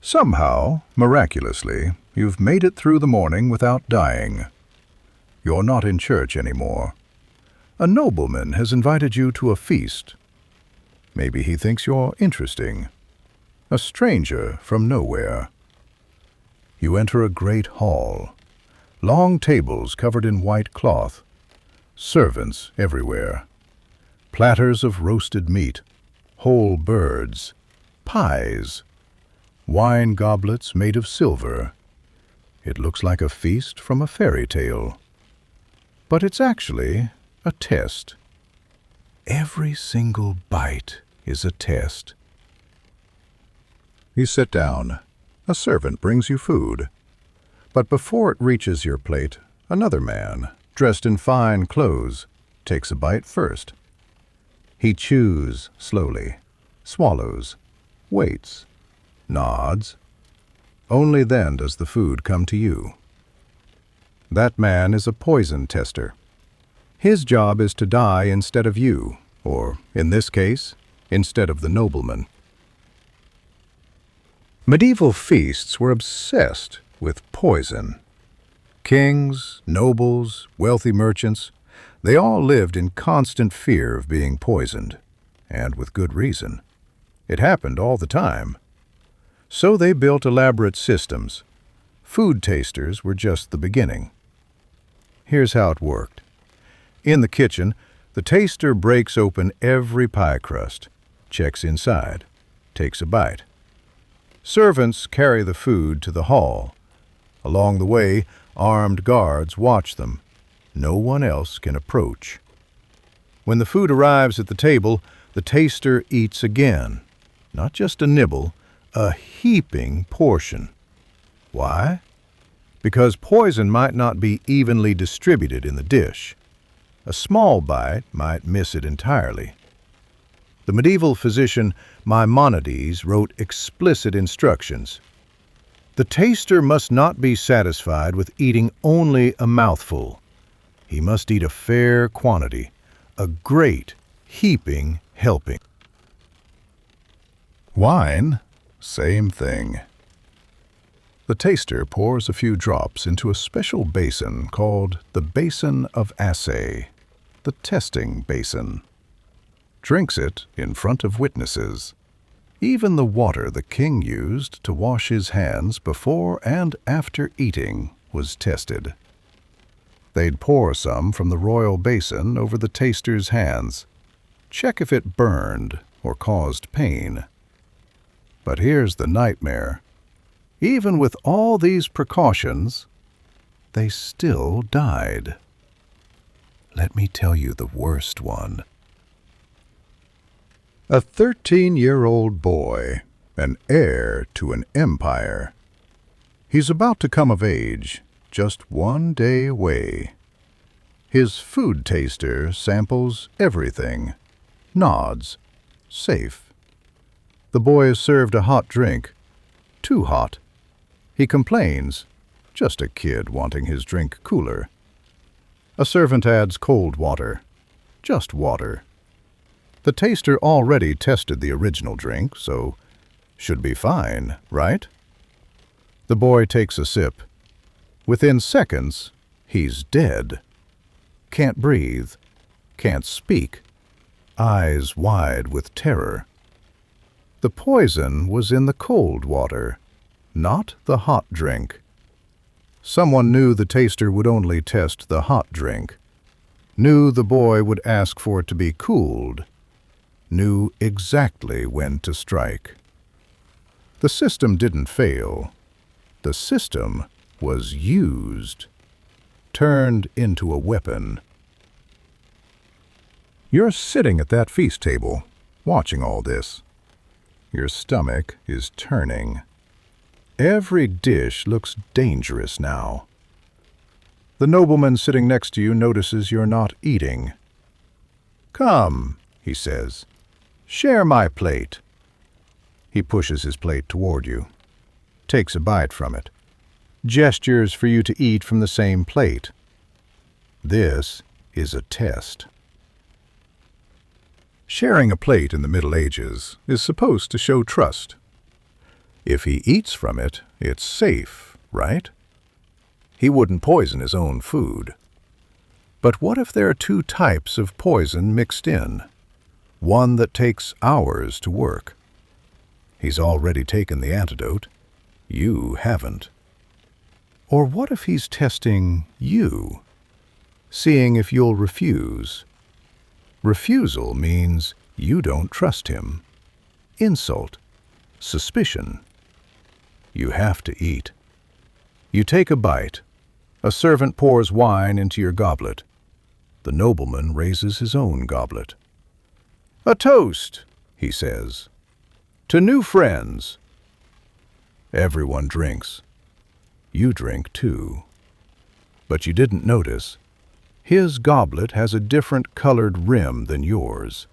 Somehow, miraculously, you've made it through the morning without dying. You're not in church anymore. A nobleman has invited you to a feast. Maybe he thinks you're interesting. A stranger from nowhere. You enter a great hall. Long tables covered in white cloth. Servants everywhere. Platters of roasted meat. Whole birds. Pies. Wine goblets made of silver. It looks like a feast from a fairy tale. But it's actually a test. Every single bite is a test. You sit down. A servant brings you food. But before it reaches your plate, another man, dressed in fine clothes, takes a bite first. He chews slowly, swallows, waits, nods. Only then does the food come to you. That man is a poison tester. His job is to die instead of you, or, in this case, instead of the nobleman. Medieval feasts were obsessed with poison. Kings, nobles, wealthy merchants, they all lived in constant fear of being poisoned, and with good reason. It happened all the time. So they built elaborate systems. Food tasters were just the beginning. Here's how it worked. In the kitchen, the taster breaks open every pie crust, checks inside, takes a bite. Servants carry the food to the hall. Along the way, armed guards watch them. No one else can approach. When the food arrives at the table, the taster eats again. Not just a nibble, a heaping portion. Why? Because poison might not be evenly distributed in the dish. A small bite might miss it entirely. The medieval physician Maimonides wrote explicit instructions. The taster must not be satisfied with eating only a mouthful. He must eat a fair quantity, a great, heaping helping. Wine, same thing. The taster pours a few drops into a special basin called the basin of assay, the testing basin. Drinks it in front of witnesses. Even the water the king used to wash his hands before and after eating was tested. They'd pour some from the royal basin over the taster's hands. Check if it burned or caused pain. But here's the nightmare. Even with all these precautions, they still died. Let me tell you the worst one. A 13-year-old boy, an heir to an empire. He's about to come of age, just one day away. His food taster samples everything, nods, safe. The boy is served a hot drink, too hot. He complains, just a kid wanting his drink cooler. A servant adds cold water, just water. The taster already tested the original drink, so should be fine, right? The boy takes a sip. Within seconds, he's dead. Can't breathe, can't speak, eyes wide with terror. The poison was in the cold water, not the hot drink. Someone knew the taster would only test the hot drink, knew the boy would ask for it to be cooled, knew exactly when to strike. The system didn't fail. The system was used, turned into a weapon. You're sitting at that feast table, watching all this. Your stomach is turning. Every dish looks dangerous now. The nobleman sitting next to you notices you're not eating. "Come," he says, "share my plate." He pushes his plate toward you, takes a bite from it, gestures for you to eat from the same plate. This is a test. Sharing a plate in the Middle Ages is supposed to show trust. If he eats from it, it's safe, right? He wouldn't poison his own food. But what if there are two types of poison mixed in? One that takes hours to work. He's already taken the antidote. You haven't. Or what if he's testing you, seeing if you'll refuse? Refusal means you don't trust him. Insult, suspicion. You have to eat. You take a bite. A servant pours wine into your goblet. The nobleman raises his own goblet. "A toast," he says, "to new friends." Everyone drinks. You drink too. But you didn't notice. His goblet has a different colored rim than yours,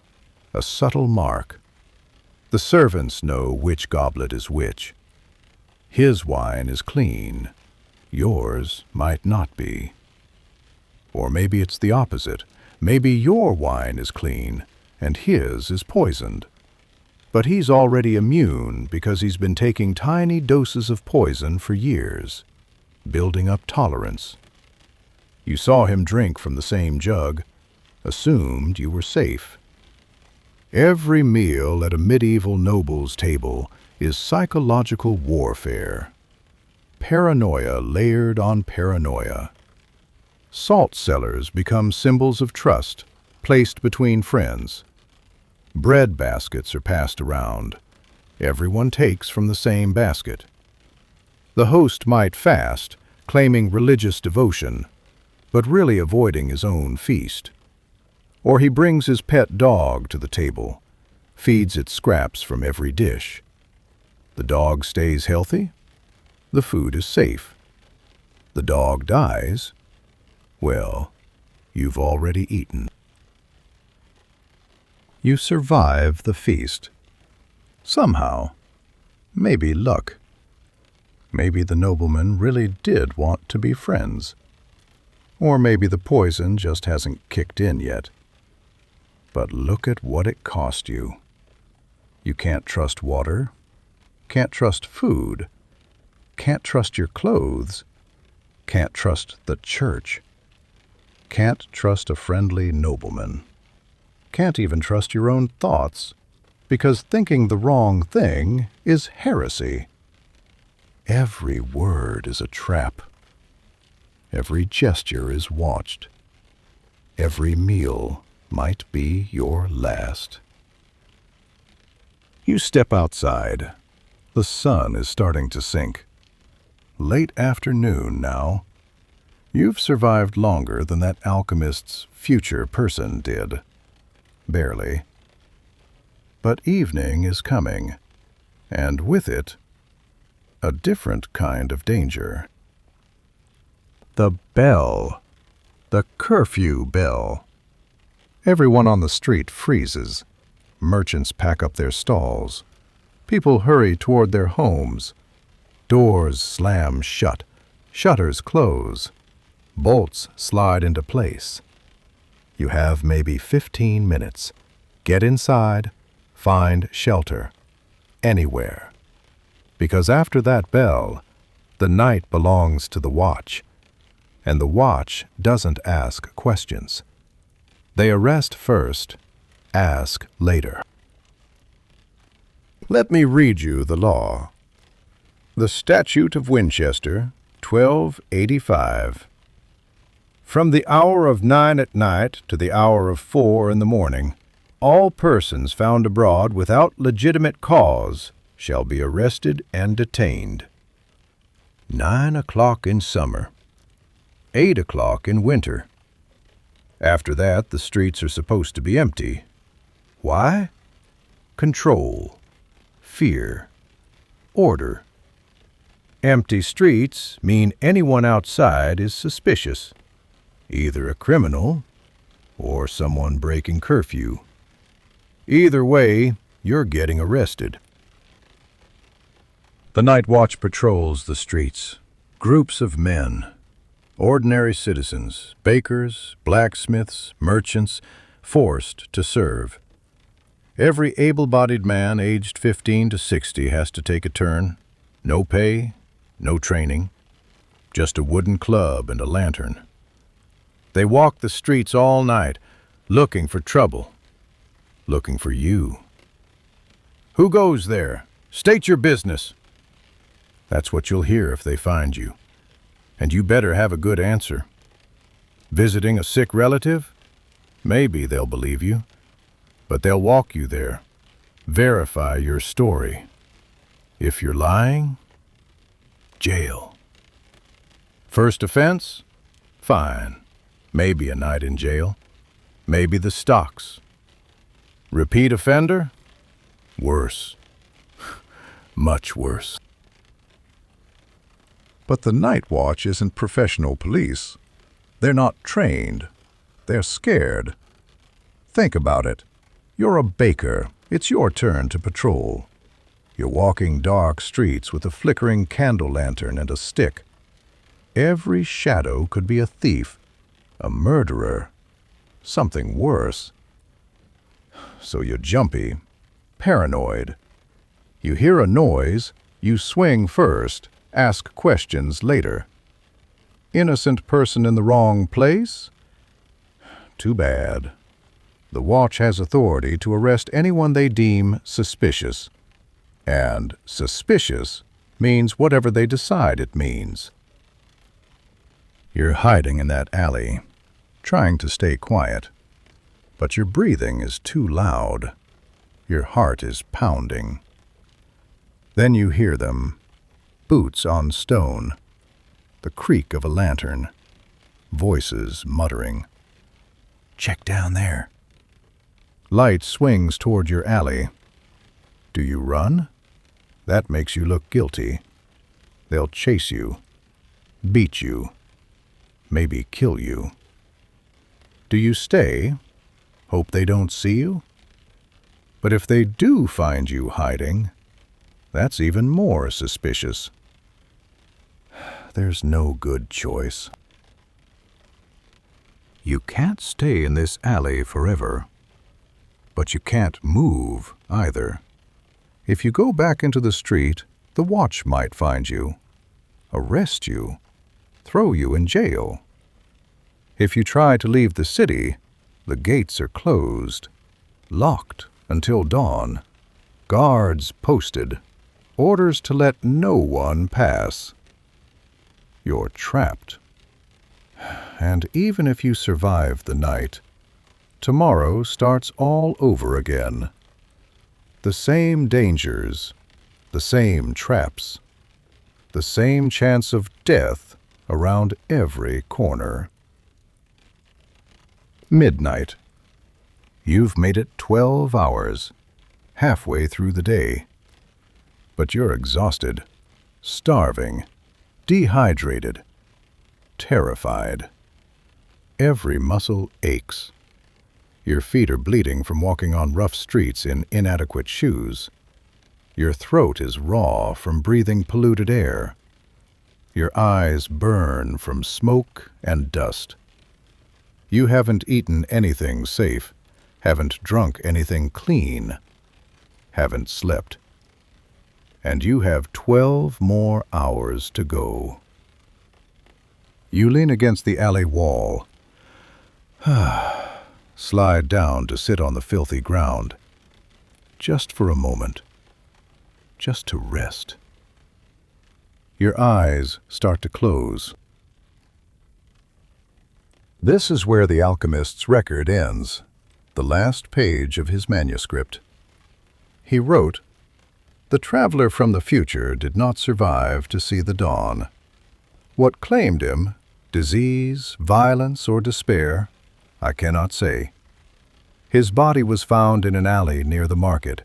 a subtle mark. The servants know which goblet is which. His wine is clean. Yours might not be. Or maybe it's the opposite. Maybe your wine is clean and his is poisoned. But he's already immune because he's been taking tiny doses of poison for years, building up tolerance. You saw him drink from the same jug, assumed you were safe. Every meal at a medieval noble's table is psychological warfare. Paranoia layered on paranoia. Salt cellars become symbols of trust, placed between friends. Bread baskets are passed around. Everyone takes from the same basket. The host might fast, claiming religious devotion, but really avoiding his own feast. Or he brings his pet dog to the table, feeds it scraps from every dish. The dog stays healthy. The food is safe. The dog dies. Well, you've already eaten. You survive the feast. Somehow. Maybe luck. Maybe the nobleman really did want to be friends. Or maybe the poison just hasn't kicked in yet. But look at what it cost you. You can't trust water, can't trust food, can't trust your clothes, can't trust the church, can't trust a friendly nobleman, can't even trust your own thoughts, because thinking the wrong thing is heresy. Every word is a trap. Every gesture is watched. Every meal might be your last. You step outside. The sun is starting to sink. Late afternoon now. You've survived longer than that alchemist's future person did. Barely. But evening is coming, and with it, a different kind of danger. The bell. The curfew bell. Everyone on the street freezes. Merchants pack up their stalls. People hurry toward their homes. Doors slam shut. Shutters close. Bolts slide into place. You have maybe 15 minutes. Get inside. Find shelter. Anywhere. Because after that bell, the night belongs to the watch. And the watch doesn't ask questions. They arrest first, ask later. Let me read you the law. The Statute of Winchester, 1285. From the hour of 9 at night to the hour of 4 in the morning, all persons found abroad without legitimate cause shall be arrested and detained. 9 o'clock in summer. 8 o'clock in winter. After that, the streets are supposed to be empty. Why? Control, fear, order. Empty streets mean anyone outside is suspicious, either a criminal or someone breaking curfew. Either way, you're getting arrested. The night watch patrols the streets. Groups of men. Ordinary citizens, bakers, blacksmiths, merchants, forced to serve. Every able-bodied man aged 15 to 60 has to take a turn. No pay, no training, just a wooden club and a lantern. They walk the streets all night, looking for trouble, looking for you. Who goes there? State your business. That's what you'll hear if they find you. And you better have a good answer. Visiting a sick relative? Maybe they'll believe you, but they'll walk you there, verify your story. If you're lying, jail. First offense? Fine. Maybe a night in jail. Maybe the stocks. Repeat offender? Worse. Much worse. But the Night Watch isn't professional police. They're not trained. They're scared. Think about it. You're a baker. It's your turn to patrol. You're walking dark streets with a flickering candle lantern and a stick. Every shadow could be a thief, a murderer, something worse. So you're jumpy, paranoid. You hear a noise, you swing first, ask questions later. Innocent person in the wrong place? Too bad. The watch has authority to arrest anyone they deem suspicious. And suspicious means whatever they decide it means. You're hiding in that alley, trying to stay quiet. But your breathing is too loud. Your heart is pounding. Then you hear them, boots on stone, the creak of a lantern, voices muttering. Check down there. Light swings toward your alley. Do you run? That makes you look guilty. They'll chase you, beat you, maybe kill you. Do you stay? Hope they don't see you? But if they do find you hiding, that's even more suspicious. There's no good choice. You can't stay in this alley forever, but you can't move either. If you go back into the street, the watch might find you, arrest you, throw you in jail. If you try to leave the city, the gates are closed, locked until dawn, guards posted, orders to let no one pass. You're trapped. And even if you survive the night, tomorrow starts all over again. The same dangers, the same traps, the same chance of death around every corner. Midnight. You've made it 12 hours, halfway through the day. But you're exhausted, starving, dehydrated, terrified. Every muscle aches. Your feet are bleeding from walking on rough streets in inadequate shoes. Your throat is raw from breathing polluted air. Your eyes burn from smoke and dust. You haven't eaten anything safe, haven't drunk anything clean, haven't slept. And you have 12 more hours to go. You lean against the alley wall. Slide down to sit on the filthy ground. Just for a moment. Just to rest. Your eyes start to close. This is where the alchemist's record ends, the last page of his manuscript. He wrote, "The traveler from the future did not survive to see the dawn. What claimed him, disease, violence, or despair, I cannot say. His body was found in an alley near the market.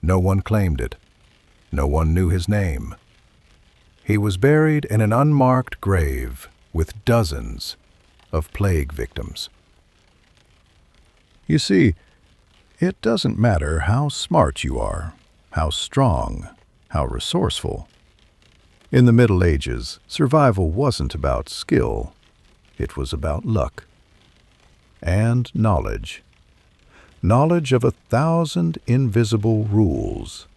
No one claimed it. No one knew his name. He was buried in an unmarked grave with dozens of plague victims." You see, it doesn't matter how smart you are, how strong, how resourceful. In the Middle Ages, survival wasn't about skill. It was about luck. And knowledge. Knowledge of 1,000 invisible rules,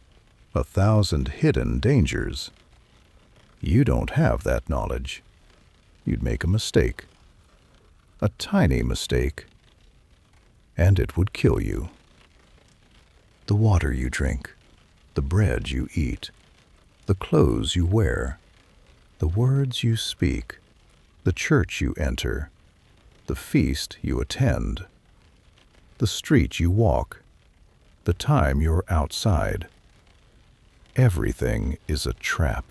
1,000 hidden dangers. You don't have that knowledge. You'd make a mistake. A tiny mistake, and it would kill you. The water you drink, the bread you eat, the clothes you wear, the words you speak, the church you enter, the feast you attend, the street you walk, the time you're outside. Everything is a trap,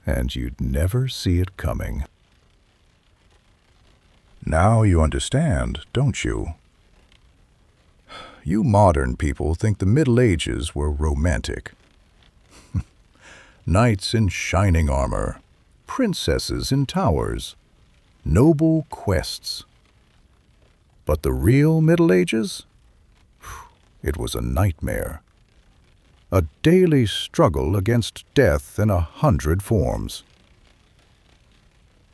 and you'd never see it coming. Now you understand, don't you? You modern people think the Middle Ages were romantic. Knights in shining armor, princesses in towers, noble quests. But the real Middle Ages? It was a nightmare. A daily struggle against death in 100 forms.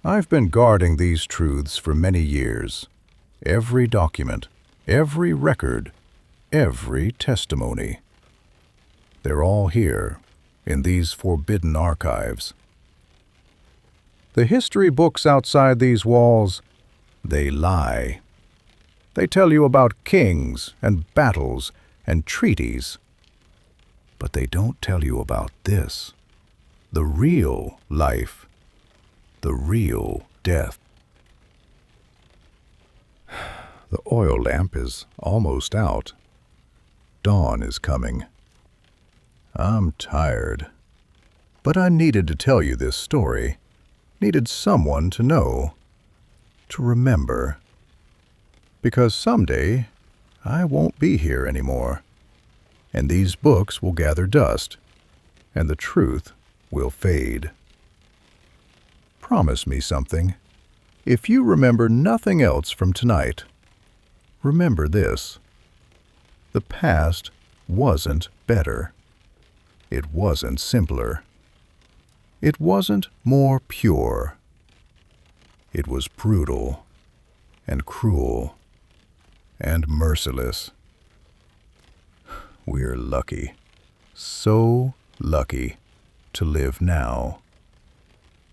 I've been guarding these truths for many years. Every document, every record, every testimony. They're all here, in these forbidden archives. The history books outside these walls, they lie. They tell you about kings and battles and treaties. But they don't tell you about this, the real life, the real death. The oil lamp is almost out. Dawn is coming. I'm tired. But I needed to tell you this story. Needed someone to know, to remember. Because someday I won't be here anymore. And these books will gather dust, and the truth will fade. Promise me something. If you remember nothing else from tonight, remember this. The past wasn't better. It wasn't simpler. It wasn't more pure. It was brutal and cruel and merciless. We're lucky, so lucky, to live now,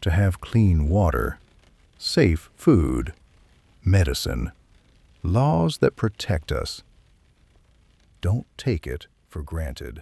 to have clean water, safe food, medicine, laws that protect us. Don't take it for granted.